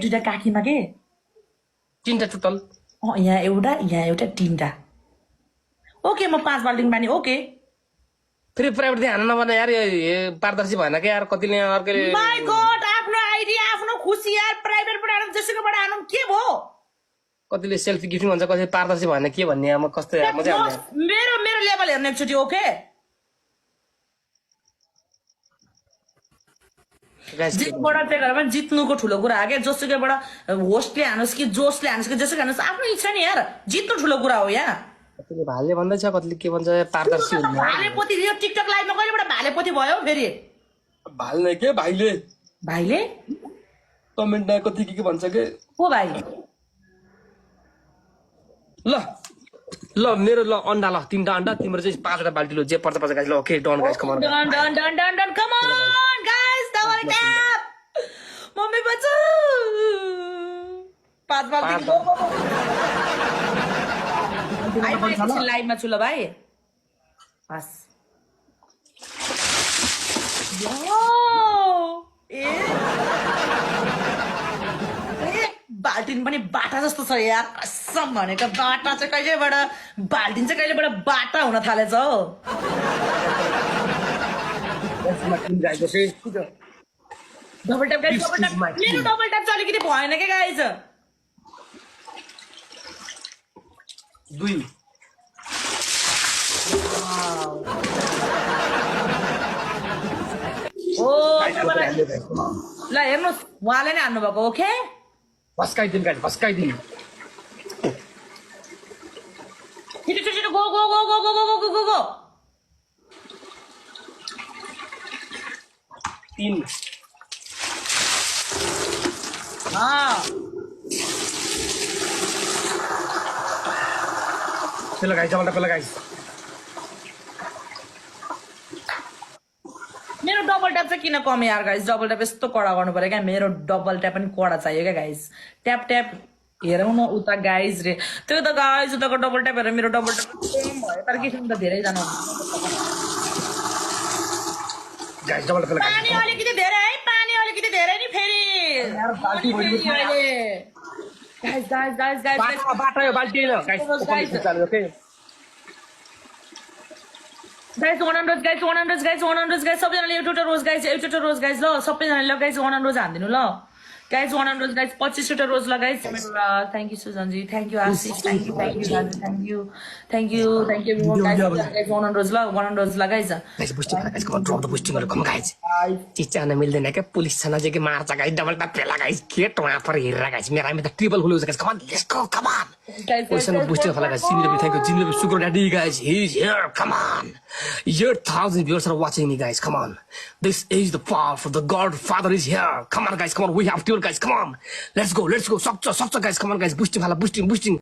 दुईटा काखीमा के तीनटा टोटल यहाँ एउटा तीनटा ओके म 5 बाल्टिङ पानी ओके फेरि प्राइभेट चाहिँ हान्नु नपर्ने यार यो पारदर्शी भएन क्या यार कतिले अर्कोले माई गॉड आफ्नो आइडिया आफ्नो खुसी यार प्राइभेटबाट हानौँ जेसुकैबाट हानौँ के भयो कतिले सेल्फी गिफ्टिङ भन्छ कसै पारदर्शी भएन के भन्ने म कस्तो यार म चाहिँ मेरो मेरो लेभल हेर्ने एकचोटि ओके जितबाट चाहिँ गरेर पनि जित्नुको ठुलो कुरा हो क्या जोसुकैबाट होस्टले हानोस् कि जोसले हानोस् कि जेसुकै हानोस् आफ्नो इच्छा नि यार जित्नु ठुलो कुरा हो यहाँ कतिले भाले भन्दैछ कतिले के भन्छ पारदर्शी हुनु भालेपोती यो टिकटक लाइभमा कहिलेबाट भालेपोती भयो फेरि भाल्ने के भाइले भाइले कमेन्टमा कति के भन्छ के को भाइ ल ल मेरो ल अन्डा ल 3टा अन्डा तिम्रो चाहिँ 5वटा बाल्टी लो जे पर्छ पर्छ गाइस ल okay done guys come on done come on guys double tap mummy बच्चा 5 बाल्टी गो लाइभमा छु ल भाइ बस बाल्टिन पनि बाटा जस्तो छ यार कसम भनेको बाटा चाहिँ कहिलेबाट बाल्टिन चाहिँ कहिलेबाट बाटा हुन थालेछ हौ डबल ट्याप गाइस मेरो डबल ट्याप चाहिँ अलिकति भएन के गाइस 2 ल हेर्नुहोस् उहाँले नै हान्नु भएको ओके भस्काइदिनु गाइस भस्काइदिनु छिटो go go go go go go go go go 3 चलो गाइस डबल ट्याप गाइस मेरो डबल ट्याप चाहिँ किन कम यार गाइस डबल ट्याप यस्तो कडा गर्नु पर्यो क्या मेरो डबल ट्याप पनि कडा चाहियो क्या गाइस ट्याप ट्याप हेरौँ न उता गाइस रे त्यो त गाइस उताको डबल ट्याप हेरेर मेरो डबल ट्याप सेम भयो तर के त धेरैजना गाइस डबल ट्याप पानी अलिकति धेरै नि फेरि गाइस बाटा यो बाल्टी हैन गाइस ओके गाइस 100 गाइस सबैजनाले एउटा रोज गाइस ल सबैजनाले ल गाइस 100 हान्दिनु ल गाइस 100 गाइस 25वटा रोज ल guys thank you Sujanji thank you Ashish thank you दाजु थ्यांक यू एभ्रीवन गाइस 100 ल 100 ल guys boosting guys come drop the boosting गरे कम गाइस चिचान मिल्दैन के पुलिस छ नजिकै मार्छ गाइस डबल ट्याप पेला गाइस के टोया पर हिरा गाइस मेरा में त triple hole guys come on let's go come on guys position boosting फला गाइस जिन्नले थ्यांक यू जिन्नले sugar daddy guys he is here come on your 1000 viewers are watching me guys come on this is the power for the godfather is here come on guys come on we have to guys come on let's go सक्छ guys come on guys boosting hala boosting